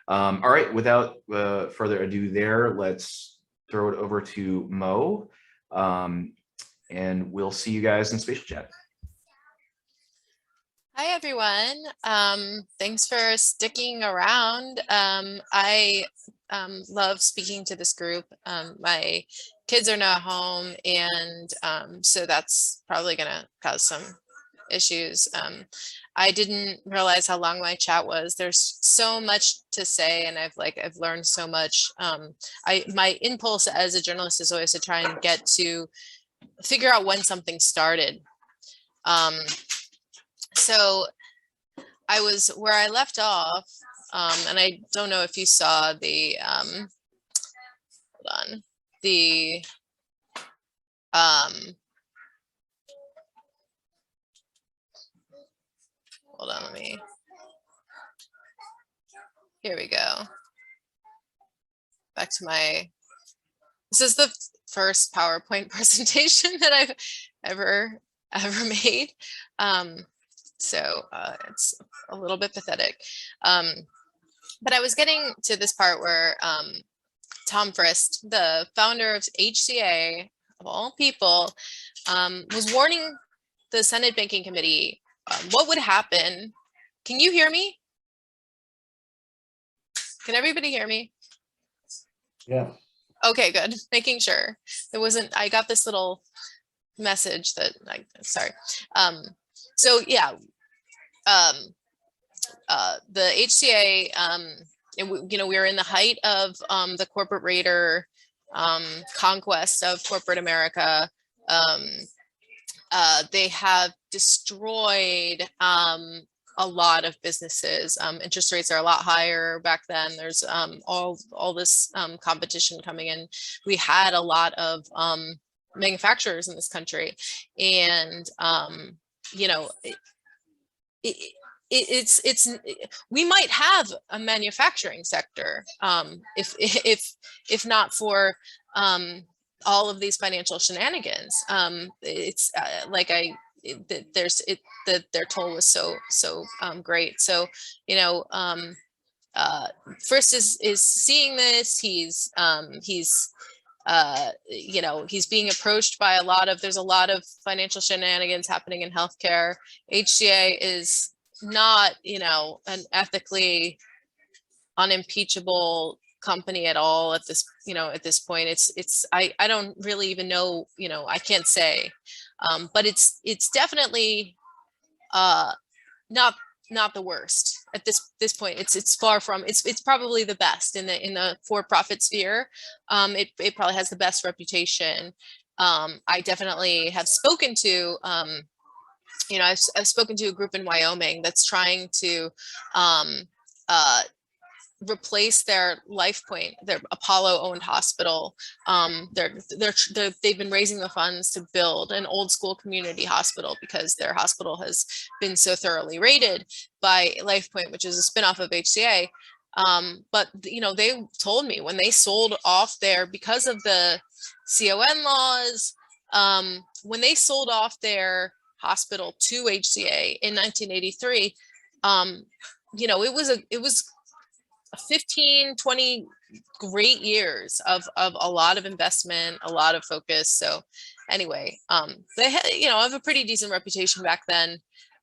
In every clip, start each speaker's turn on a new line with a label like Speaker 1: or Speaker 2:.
Speaker 1: All right, without further ado there, let's throw it over to Mo, and we'll see you guys in Spatial Chat.
Speaker 2: Hi, everyone. Thanks for sticking around. I love speaking to this group. My kids are not home, and so that's probably going to cause some issues. I didn't realize how long my chat was. There's so much to say, and I've learned so much. My impulse as a journalist is always to try and get to figure out when something started. So I was where I left off, and I don't know if you saw the hold on, the hold on, here we go. Back to this is the first PowerPoint presentation that I've ever made. So it's a little bit pathetic. But I was getting to this part where Tom Frist, the founder of HCA, of all people, was warning the Senate Banking Committee what would happen. Can you hear me? Can everybody hear me?
Speaker 3: Yeah.
Speaker 2: Okay, good. Making sure. I got this little message that sorry. So yeah, the HCA, we were in the height of the corporate raider conquest of corporate America. They have destroyed a lot of businesses. Interest rates are a lot higher back then. There's all this competition coming in. We had a lot of manufacturers in this country, and we might have a manufacturing sector if not for all of these financial shenanigans. It's like their toll was so great. So First is seeing this. He's being approached by there's a lot of financial shenanigans happening in healthcare. HCA is not, an ethically unimpeachable company at all at this point. I don't really even know, I can't say, but it's definitely not the worst at this point. It's far from, it's probably the best in the for-profit sphere. It probably has the best reputation. I definitely have spoken to I've spoken to a group in Wyoming that's trying to replace their LifePoint, their Apollo-owned hospital. They've been raising the funds to build an old school community hospital because their hospital has been so thoroughly raided by LifePoint, which is a spinoff of HCA. But they told me when they sold off because of the CON laws, when they sold off their hospital to HCA in 1983, it was 15, 20 great years of a lot of investment, a lot of focus. So anyway, they had, have a pretty decent reputation back then,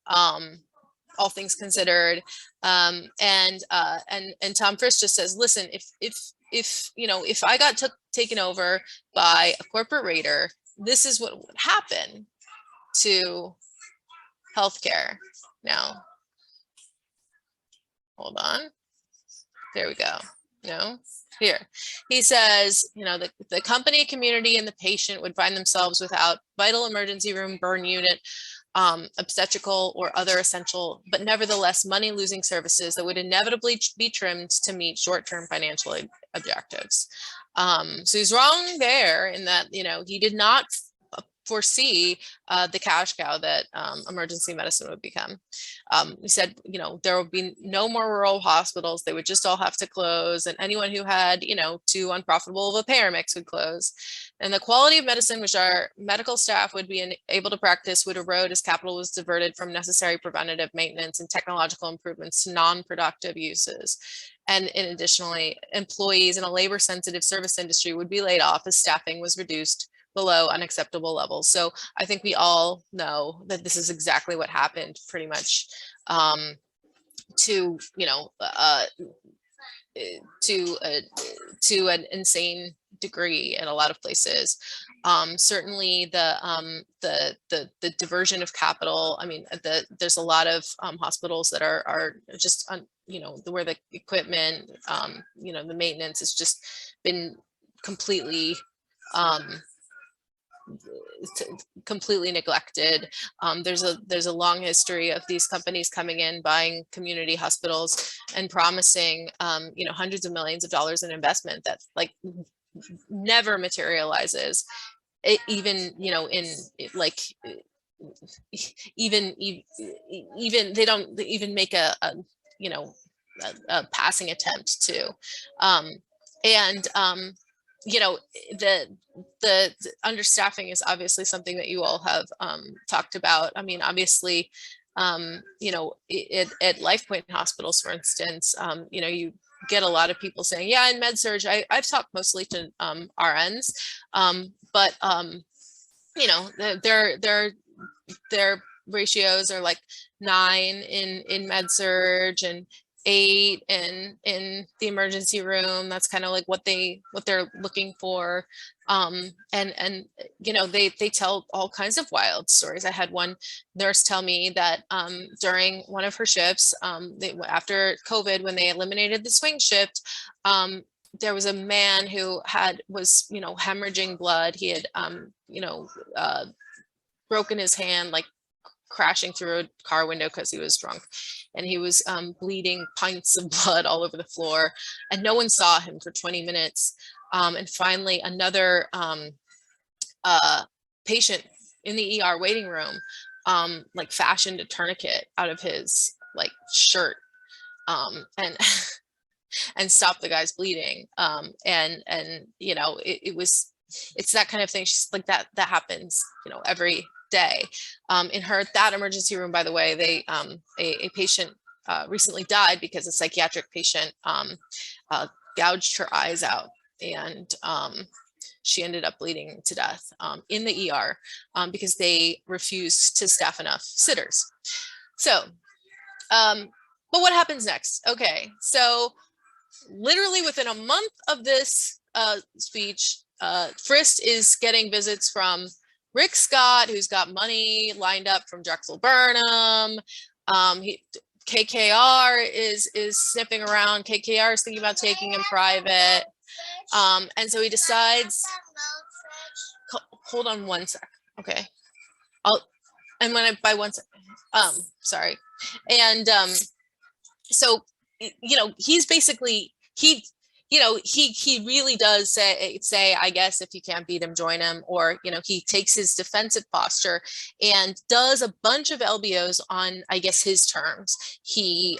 Speaker 2: all things considered. And Tom Frist just says, listen, if I got taken over by a corporate raider, this is what would happen to healthcare. Now, hold on. There we go. Here he says, the company, community, and the patient would find themselves without vital emergency room, burn unit, obstetrical or other essential, but nevertheless money-losing services that would inevitably be trimmed to meet short-term financial objectives. So he's wrong there in that, he did not foresee the cash cow that emergency medicine would become. We said, you know, there would be no more rural hospitals. They would just all have to close, and anyone who had, you know, too unprofitable of a payer mix would close. And the quality of medicine which our medical staff would be able to practice would erode as capital was diverted from necessary preventative maintenance and technological improvements to non-productive uses. And additionally, employees in a labor sensitive service industry would be laid off as staffing was reduced below unacceptable levels. So I think we all know that this is exactly what happened pretty much to, you know, to an insane degree in a lot of places. Certainly the diversion of capital. I mean, there's a lot of hospitals that are just, you know, where the equipment, you know, the maintenance has just been completely completely neglected. There's a long history of these companies coming in, buying community hospitals and promising, you know, hundreds of millions of dollars in investment that like never materializes. Even, you know, in like even they don't even make a you know, a passing attempt to, you know, the understaffing is obviously something that you all have talked about. I mean, obviously, you know, at LifePoint hospitals, for instance, you know, you get a lot of people saying, yeah, in med surg, I've talked mostly to RNs, but you know, their ratios are like 9 in med surg and 8 in the emergency room. That's kind of like what they're looking for. And you know, they tell all kinds of wild stories. I had one nurse tell me that during one of her shifts, after COVID, when they eliminated the swing shift, there was a man who was, you know, hemorrhaging blood. He had, you know, broken his hand, like crashing through a car window because he was drunk, and he was bleeding pints of blood all over the floor, and no one saw him for 20 minutes. And finally, another patient in the ER waiting room like fashioned a tourniquet out of his like shirt and and stopped the guy's bleeding. And you know, it's that kind of thing. She's like, that happens, you know, every day. In that emergency room, by the way, they a patient recently died because a psychiatric patient gouged her eyes out, and she ended up bleeding to death in the ER because they refused to staff enough sitters. So, but what happens next? Okay, so literally within a month of this speech, Frist is getting visits from Rick Scott, who's got money lined up from Drexel Burnham. KKR is sniffing around. KKR is thinking about taking him private. And so he decides, hold on one sec. Okay. And when by one sec, sorry. And so, you know, he's basically, you know, he really does say, I guess if you can't beat him, join him. Or, you know, he takes his defensive posture and does a bunch of LBOs on, I guess, his terms. He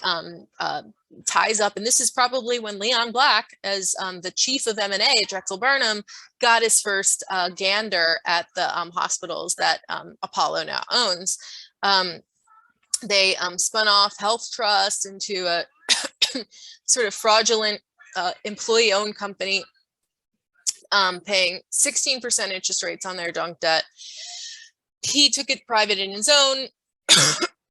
Speaker 2: ties up, and this is probably when Leon Black, as the chief of M&A at Drexel Burnham, got his first gander at the hospitals that Apollo now owns. They spun off Health Trust into a sort of fraudulent employee-owned company, paying 16% interest rates on their junk debt. He took it private in his own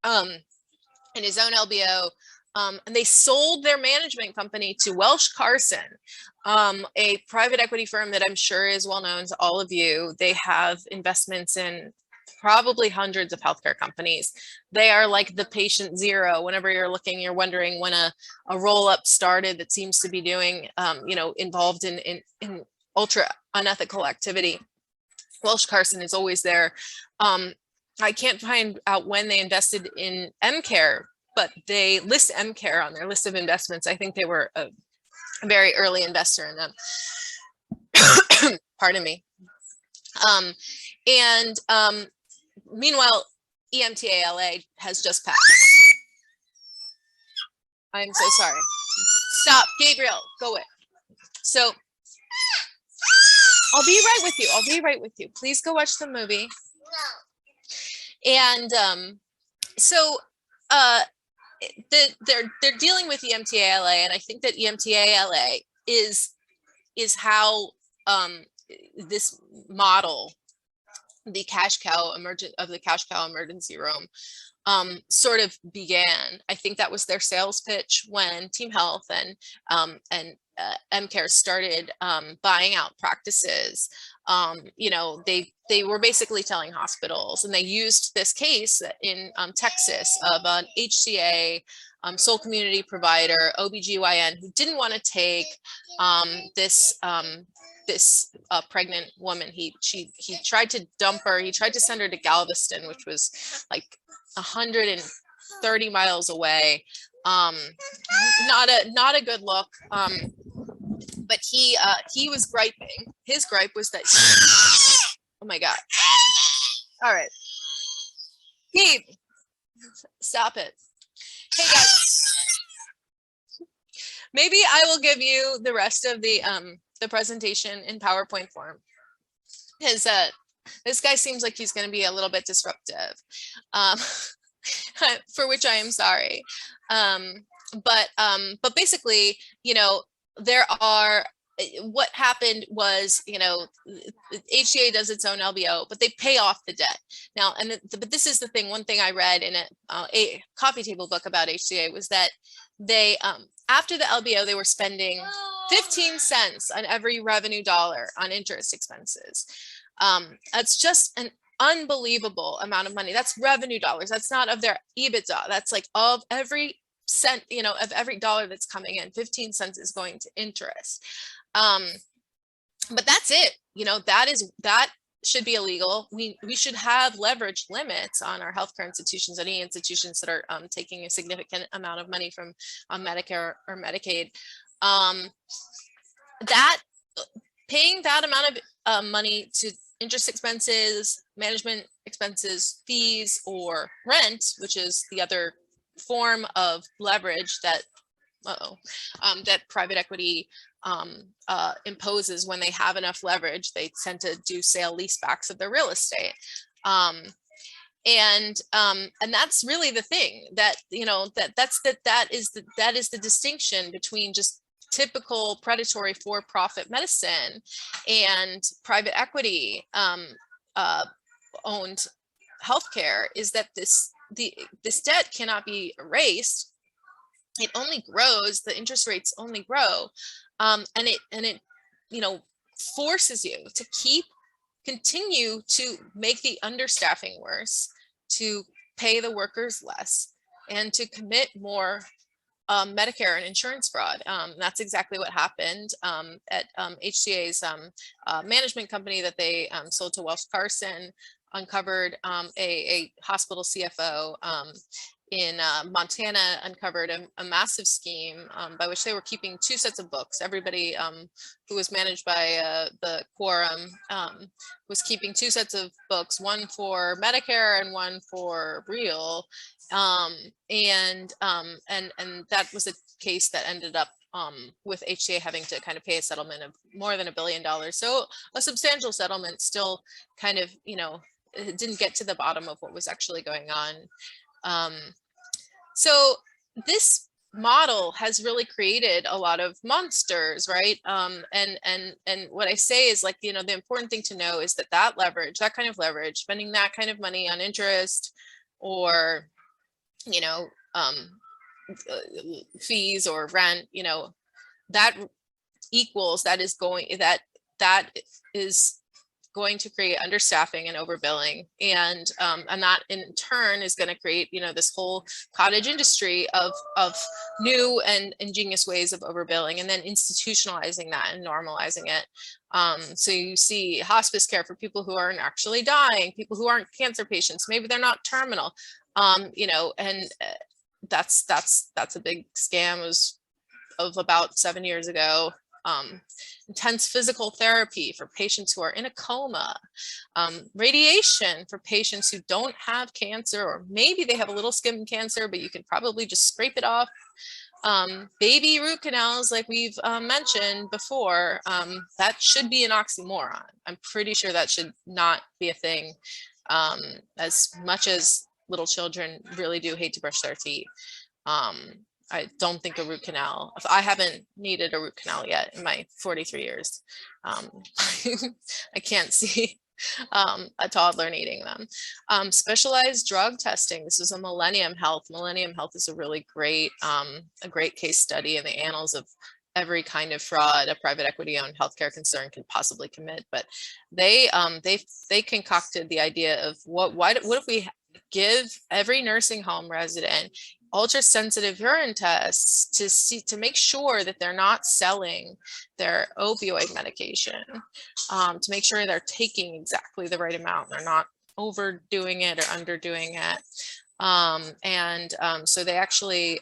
Speaker 2: LBO, and they sold their management company to Welsh Carson, a private equity firm that I'm sure is well known to all of you. They have investments in probably hundreds of healthcare companies. They are like the patient zero. Whenever you're looking, you're wondering when a roll-up started that seems to be doing, you know, involved in ultra unethical activity. Welsh Carson is always there. I can't find out when they invested in MCare, but they list MCare on their list of investments. I think they were a very early investor in them. Pardon me. And meanwhile, EMTALA has just passed. I'm so sorry. Stop, Gabriel, go away. So I'll be right with you. I'll be right with you. Please go watch the movie. And so they're dealing with EMTALA, and I think that EMTALA is how this model, the cash cow emergency room, sort of began. I think that was their sales pitch when Team Health and MCare started buying out practices. You know, they were basically telling hospitals, and they used this case in Texas of an HCA sole community provider, OBGYN, who didn't want to take this pregnant woman. He tried to dump her. He tried to send her to Galveston, which was like 130 miles away. Not a good look. But he was griping. His gripe was that oh my God. All right. Gabe, stop it. Hey guys. Maybe I will give you the rest of the presentation in PowerPoint form, because this guy seems like he's going to be a little bit disruptive, for which I am sorry. But basically, you know, what happened was, you know, HCA does its own LBO, but they pay off the debt now. But this is the thing. One thing I read in a coffee table book about HCA was that they, after the LBO, they were spending 15 cents on every revenue dollar on interest expenses. That's just an unbelievable amount of money. That's revenue dollars. That's not of their EBITDA. That's like of every cent, you know, of every dollar that's coming in, 15 cents is going to interest. But that's it. You know, that should be illegal. We should have leverage limits on our healthcare institutions, any institutions that are taking a significant amount of money from Medicare or Medicaid. That paying that amount of money to interest expenses, management expenses, fees, or rent, which is the other form of leverage that that private equity imposes when they have enough leverage. They tend to do sale leasebacks of their real estate. And that's really the thing that, you know, that is the distinction between just typical predatory for-profit medicine and private equity owned healthcare, is that this debt cannot be erased. It only grows. The interest rates only grow, and it you know, forces you to continue to make the understaffing worse, to pay the workers less, and to commit more Medicare and insurance fraud. That's exactly what happened at HCA's management company that they sold to Welsh Carson. Uncovered a hospital CFO in Montana, uncovered a massive scheme by which they were keeping two sets of books. Everybody who was managed by the Quorum was keeping two sets of books, one for Medicare and one for Real. And that was a case that ended up with HCA having to kind of pay a settlement of more than $1 billion. So a substantial settlement, still kind of, you know, it didn't get to the bottom of what was actually going on. So this model has really created a lot of monsters, right? And what I say is, like, you know, the important thing to know is that leverage, that kind of leverage, spending that kind of money on interest or, you know, fees or rent, you know, that is going to create understaffing and overbilling, and that in turn is going to create, you know, this whole cottage industry of new and ingenious ways of overbilling, and then institutionalizing that and normalizing it. So you see hospice care for people who aren't actually dying, people who aren't cancer patients, maybe they're not terminal, you know, and that's a big scam of about 7 years ago. intense physical therapy for patients who are in a coma, radiation for patients who don't have cancer, or maybe they have a little skin cancer, but you can probably just scrape it off. Baby root canals, like we've mentioned before, that should be an oxymoron. I'm pretty sure that should not be a thing, as much as little children really do hate to brush their teeth. I don't think a root canal, I haven't needed a root canal yet in my 43 years. I can't see a toddler needing them. Specialized drug testing. This is a Millennium Health. Millennium Health is a really great, a great case study in the annals of every kind of fraud a private equity owned healthcare concern can possibly commit. But they concocted the idea of what if we give every nursing home resident ultra sensitive urine tests to make sure that they're not selling their opioid medication, to make sure they're taking exactly the right amount, they're not overdoing it or underdoing it. So they actually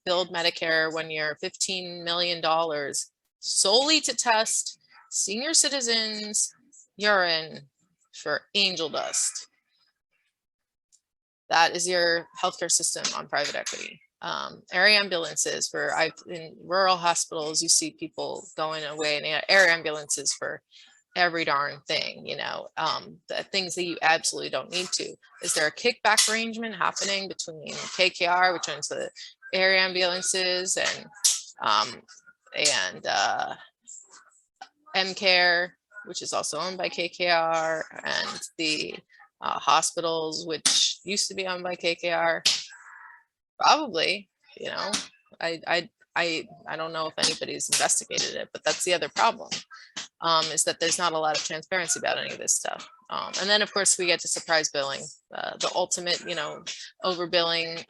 Speaker 2: billed Medicare one year $15 million solely to test senior citizens' urine for angel dust. That is your healthcare system on private equity. Air ambulances in rural hospitals, you see people going away in air ambulances for every darn thing, the things that you absolutely don't need to. Is there a kickback arrangement happening between KKR, which owns the air ambulances, and MCare, which is also owned by KKR, and the hospitals, which used to be owned by KKR? Probably, I don't know if anybody's investigated it, but that's the other problem, is that there's not a lot of transparency about any of this stuff. And then of course we get to surprise billing, the ultimate, overbilling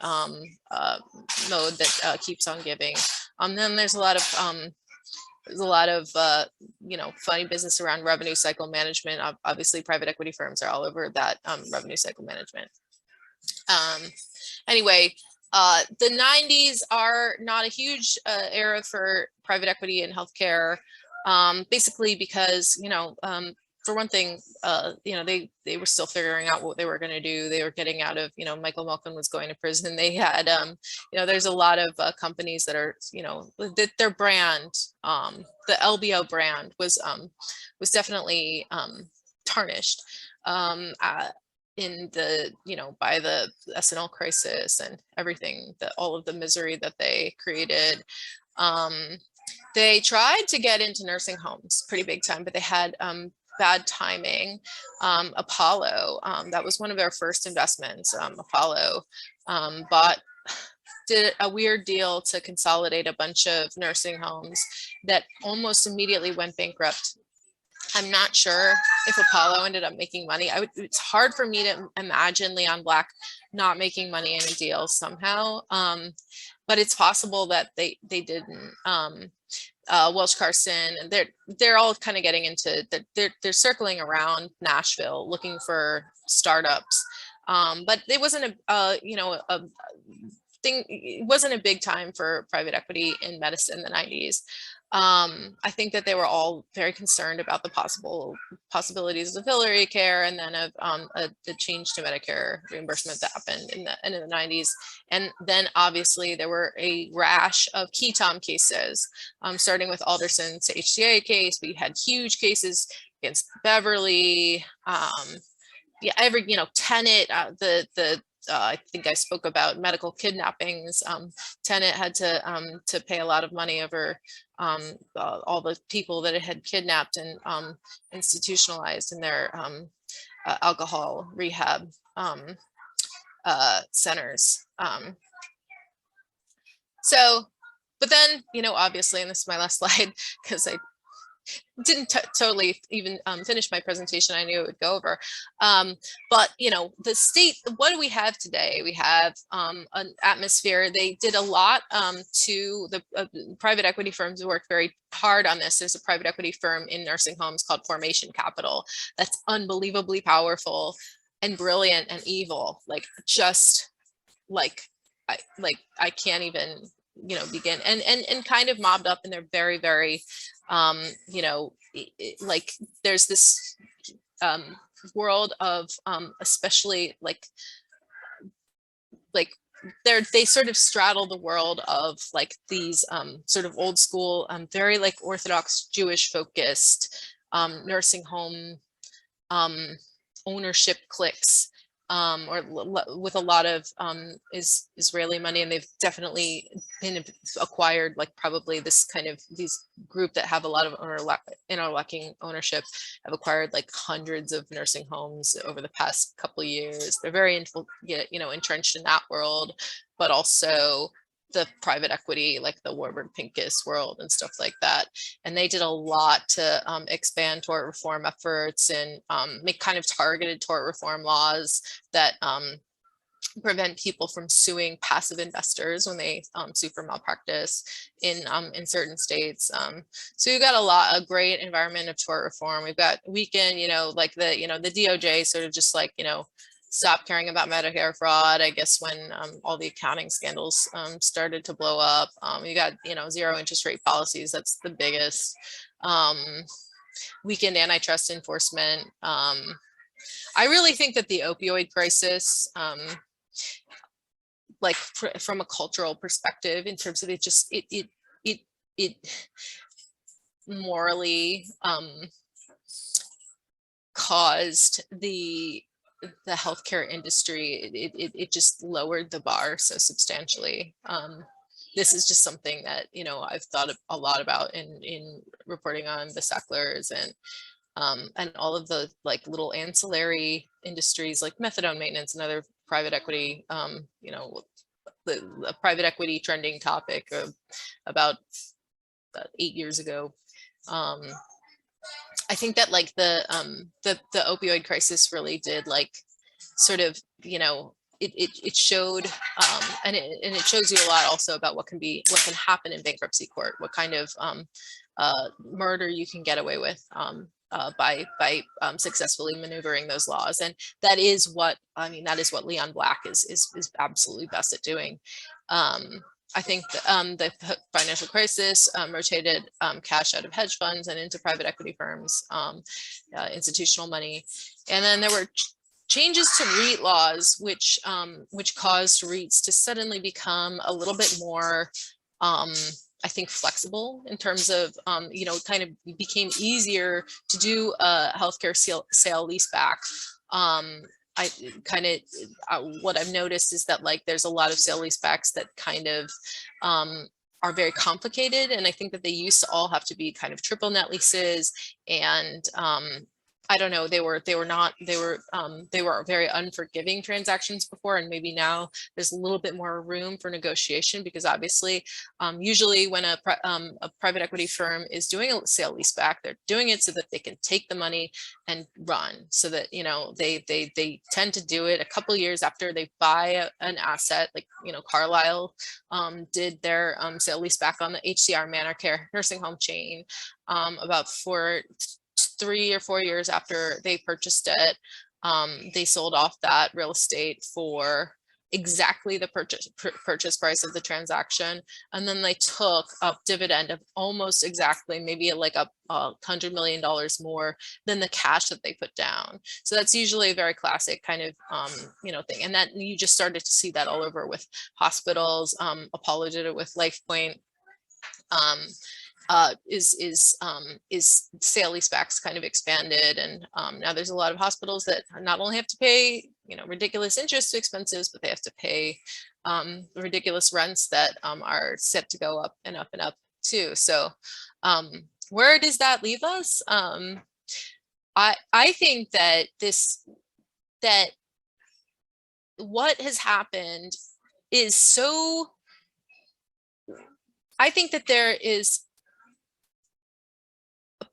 Speaker 2: mode that keeps on giving. Then there's a lot of funny business around revenue cycle management. Obviously, private equity firms are all over that revenue cycle management. Anyway, the 90s are not a huge era for private equity in healthcare, basically because, for one thing, they were still figuring out what they were going to do. They were getting out of, Michael Malkin was going to prison. They had, there's a lot of companies that are, their brand, the LBO brand was definitely tarnished in the, by the SNL crisis and everything, that all of the misery that they created. They tried to get into nursing homes pretty big time, but they had bad timing. Apollo, that was one of their first investments. Apollo did a weird deal to consolidate a bunch of nursing homes that almost immediately went bankrupt. I'm not sure if Apollo ended up making money. It's hard for me to imagine Leon Black not making money in a deal somehow, but it's possible that they didn't. Welsh Carson, they're all kind of getting into they're circling around Nashville looking for startups, but it wasn't a thing. It wasn't a big time for private equity in medicine in the 90s. I think that they were all very concerned about the possibilities of Hillary care, and then of the change to Medicare reimbursement that happened in the 90s. And then obviously there were a rash of Ketom cases, starting with Alderson's HCA case. We had huge cases against Beverly, Tenet, I think I spoke about medical kidnappings. Tenet had to pay a lot of money over all the people that it had kidnapped and institutionalized in their alcohol rehab centers. But then, obviously, and this is my last slide because I didn't totally even finish my presentation. I knew it would go over. But, the state, what do we have today? We have an atmosphere. They did a lot to the private equity firms who worked very hard on this. There's a private equity firm in nursing homes called Formation Capital that's unbelievably powerful and brilliant and evil. I can't even begin, and kind of mobbed up, and they're very, very You know, like there's this world of especially like they sort of straddle the world of like these sort of old school, very like Orthodox Jewish focused nursing home ownership cliques, with a lot of Israeli money, and they've definitely been acquired, like probably this kind of these group that have a lot of interlocking ownership have acquired like hundreds of nursing homes over the past couple of years. They're very entrenched in that world, but also the private equity, like the Warburg Pincus world and stuff like that. And they did a lot to expand tort reform efforts and make kind of targeted tort reform laws that prevent people from suing passive investors when they sue for malpractice in certain states. So we've got a great environment of tort reform. We've got weakened, like the DOJ sort of just like, stop caring about Medicare fraud, I guess, when all the accounting scandals started to blow up. You got, zero interest rate policies. That's the biggest. Weakened antitrust enforcement. I really think that the opioid crisis, like from a cultural perspective, in terms of it morally caused the healthcare industry, it just lowered the bar so substantially. This is just something that, I've thought a lot about in reporting on the Sacklers and all of the like little ancillary industries like methadone maintenance and other private equity, the private equity trending topic of about 8 years ago. I think that like the opioid crisis really did like sort of, it showed and it shows you a lot also about what can happen in bankruptcy court, what kind of murder you can get away with by successfully maneuvering those laws. And that is what Leon Black is absolutely best at doing. I think the financial crisis rotated cash out of hedge funds and into private equity firms, institutional money. And then there were changes to REIT laws, which caused REITs to suddenly become a little bit more, I think, flexible in terms of, kind of became easier to do a healthcare sale leaseback. What I've noticed is that like there's a lot of sale leasebacks that kind of are very complicated, and I think that they used to all have to be kind of triple net leases, and I don't know, they were very unforgiving transactions before, and maybe now there's a little bit more room for negotiation, because obviously usually when a private equity firm is doing a sale leaseback, they're doing it so that they can take the money and run, so that they tend to do it a couple of years after they buy an asset. Like Carlisle did their sale leaseback on the HCR Manor Care nursing home chain about 3 or 4 years after they purchased it. They sold off that real estate for exactly the purchase price of the transaction, and then they took a dividend of almost exactly, maybe like $100 million more than the cash that they put down. So that's usually a very classic kind of thing, and that you just started to see that all over with hospitals. Apollo did it with LifePoint. Is sale leasebacks kind of expanded, and now there's a lot of hospitals that not only have to pay ridiculous interest expenses, but they have to pay ridiculous rents that are set to go up and up and up too. So where does that leave us? I think that what has happened is so. I think that there is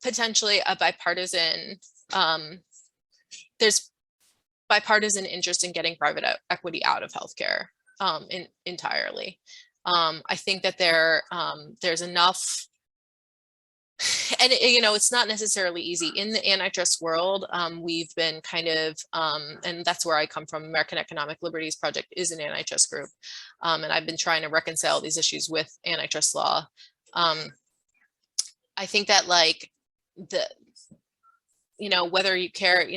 Speaker 2: potentially a bipartisan, there's bipartisan interest in getting private equity out of healthcare entirely. I think that there's enough, and it's not necessarily easy in the antitrust world. We've been kind of, and that's where I come from. American Economic Liberties Project is an antitrust group, and I've been trying to reconcile these issues with antitrust law. I think that like the, whether you care,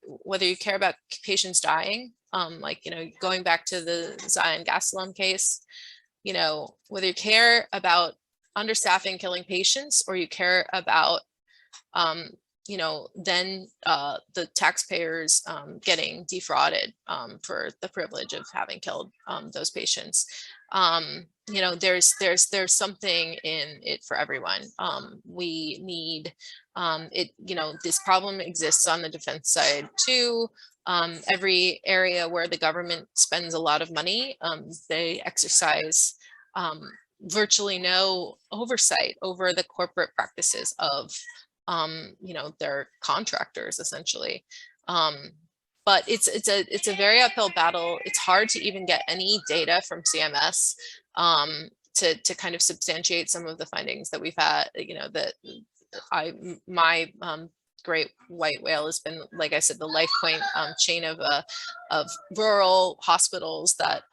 Speaker 2: whether you care about patients dying, like, going back to the Zion Gastelum case, whether you care about understaffing killing patients, or you care about, then the taxpayers getting defrauded for the privilege of having killed those patients. There's something in it for everyone. We need it, this problem exists on the defense side too. Every area where the government spends a lot of money, they exercise virtually no oversight over the corporate practices of their contractors essentially. But it's a very uphill battle. It's hard to even get any data from CMS to kind of substantiate some of the findings that we've had. My great white whale has been, like I said, the LifePoint chain of rural hospitals that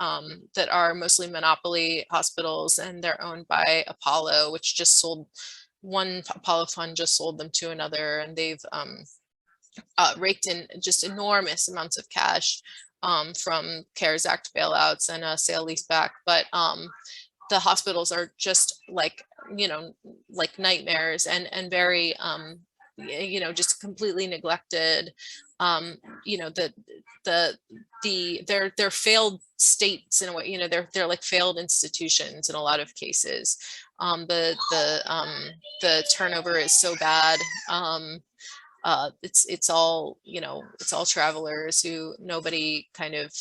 Speaker 2: are mostly monopoly hospitals, and they're owned by Apollo, which just sold one. Apollo fund just sold them to another, and they've raked in just enormous amounts of cash from CARES Act bailouts and a sale leaseback. But the hospitals are just like, like nightmares, and very just completely neglected. They're failed states in a way. They're like failed institutions in a lot of cases. The turnover is so bad. It's all travelers who nobody kind of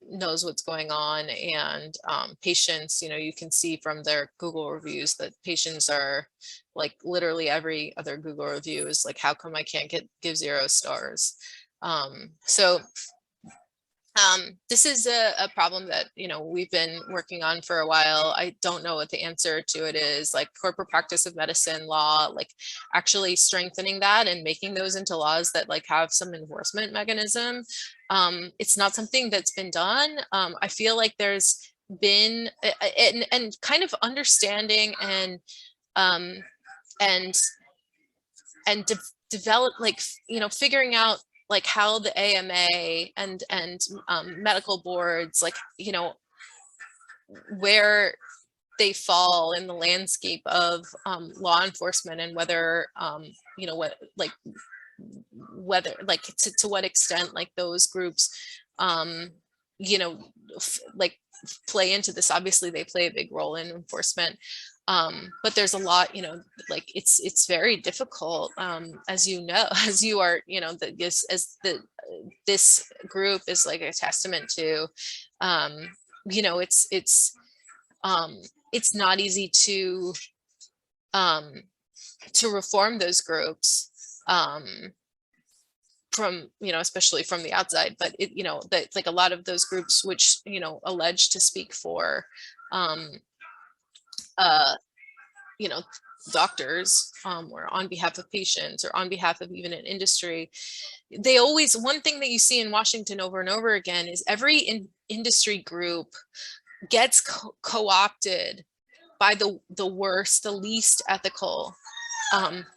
Speaker 2: knows what's going on, and patients, you can see from their Google reviews that patients are like, literally every other Google review is like, how come I can't give 0 stars? So this is a problem that we've been working on for a while. I don't know what the answer to it is. Like corporate practice of medicine law, like actually strengthening that and making those into laws that like have some enforcement mechanism. It's not something that's been done. I feel like there's been and kind of understanding and develop, like, figuring out like how the AMA and medical boards, like, where they fall in the landscape of law enforcement, and whether what, like, whether, like, to what extent like those groups like play into this. Obviously they play a big role in enforcement, but there's a lot, like it's very difficult, as as you are, this group is like a testament to. It's not easy to reform those groups, from especially from the outside, but that like a lot of those groups which allege to speak for doctors, or on behalf of patients, or on behalf of even an industry, they always, one thing that you see in Washington over and over again is every industry group gets co-opted by the worst, the least ethical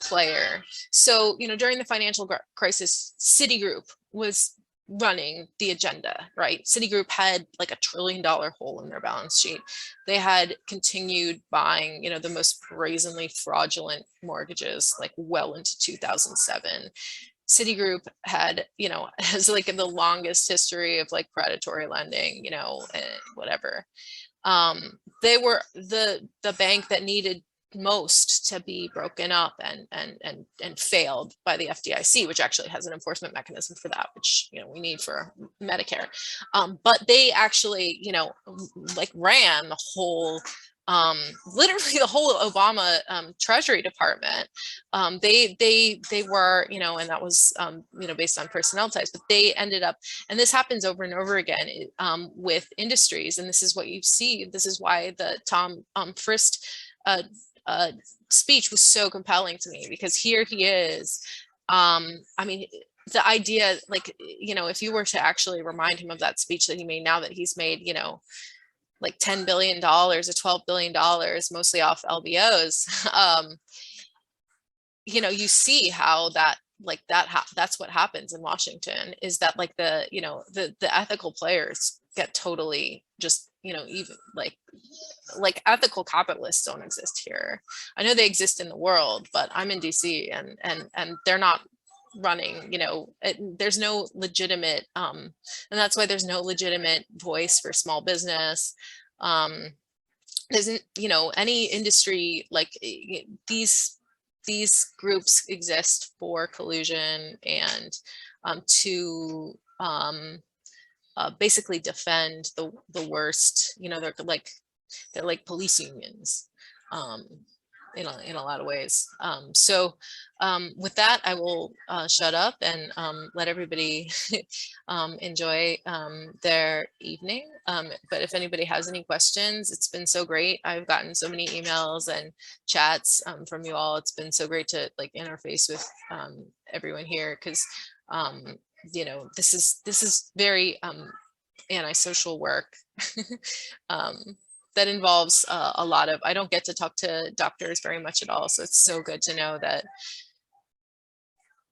Speaker 2: player. So, during the financial crisis, Citigroup was running the agenda, right? Citigroup had like $1 trillion hole in their balance sheet. They had continued buying, the most brazenly fraudulent mortgages, like well into 2007. Citigroup had, has like the longest history of like predatory lending, and whatever. They were the bank that needed most to be broken up and failed by the FDIC, which actually has an enforcement mechanism for that, which we need for Medicare. But they actually like ran the whole literally the whole Obama Treasury Department. They were, and that was based on personnel types, but they ended up, and this happens over and over again with industries, and this is what you see. This is why the Tom Frist speech was so compelling to me, because here he is. I mean, the idea, like, if you were to actually remind him of that speech that he made, now that he's made, like $10 billion or $12 billion, mostly off LBOs, you know, you see how that, like that's what happens in Washington, is that like the, you know, the ethical players get totally just, you know, even like ethical capitalists don't exist here. I know they exist in the world, but I'm in DC and they're not running, you know, there's no legitimate, and that's why there's no legitimate voice for small business. Isn't, you know, any industry, like these groups exist for collusion and to basically defend the worst, you know, they're like police unions in a lot of ways. So with that, I will shut up and let everybody enjoy their evening. But if anybody has any questions, it's been so great. I've gotten so many emails and chats from you all. It's been so great to like interface with everyone here, because you know, this is very antisocial work. That involves a lot of, I don't get to talk to doctors very much at all. So it's so good to know that.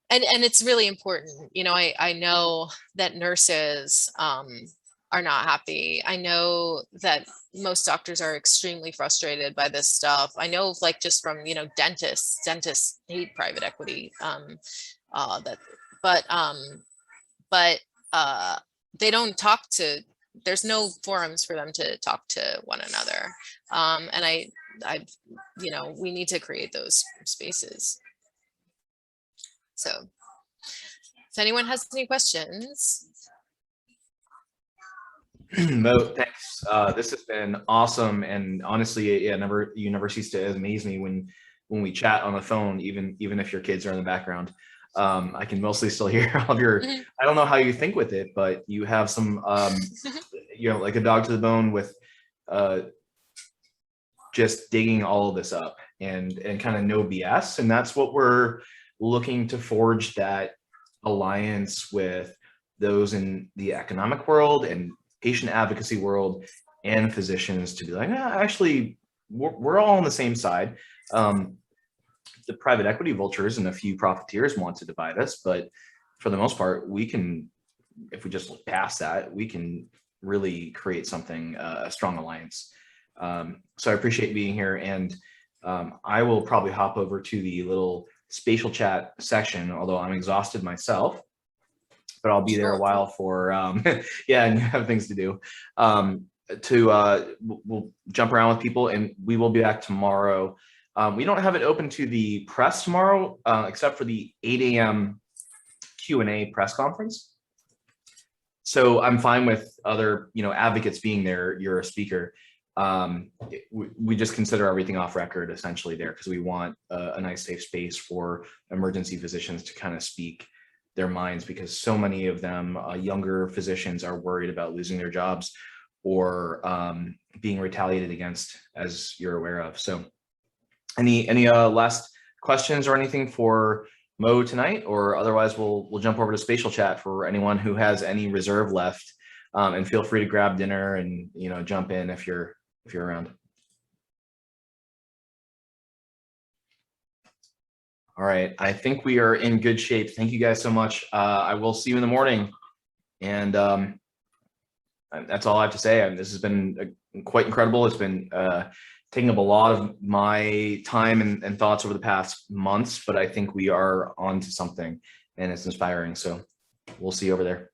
Speaker 2: And it's really important. You know, I know that nurses are not happy. I know that most doctors are extremely frustrated by this stuff. I know, like, just from, you know, dentists hate private equity. But they don't talk to, there's no forums for them to talk to one another. And I, you know, we need to create those spaces. So if anyone has any questions.
Speaker 1: Mo, thanks. This has been awesome. And honestly, yeah, you never cease to amaze me when we chat on the phone, even if your kids are in the background. I can mostly still hear all of your, I don't know how you think with it, but you have some, you know, like a dog to the bone with just digging all of this up and kind of no BS. And that's what we're looking to forge, that alliance with those in the economic world and patient advocacy world and physicians, to be like, actually, we're all on the same side. The private equity vultures and a few profiteers want to divide us, but for the most part, we can, if we just look past that, we can really create something, a strong alliance. So I appreciate being here, and I will probably hop over to the little spatial chat section, although I'm exhausted myself, but I'll be there a while for, yeah, and you have things to do. We'll jump around with people, and we will be back tomorrow. We don't have it open to the press tomorrow, except for the 8 a.m. Q&A press conference. So I'm fine with other, you know, advocates being there. You're a speaker. We just consider everything off record essentially there, because we want a nice safe space for emergency physicians to kind of speak their minds, because so many of them, younger physicians, are worried about losing their jobs or being retaliated against, as you're aware of. So any last questions or anything for Mo tonight, or otherwise we'll jump over to spatial chat for anyone who has any reserve left, and feel free to grab dinner and, you know, jump in if you're around. All right, I think we are in good shape. Thank you guys so much. I will see you in the morning, and that's all I have to say. I mean, this has been quite incredible. It's been taking up a lot of my time and thoughts over the past months, but I think we are on to something, and it's inspiring. So we'll see you over there.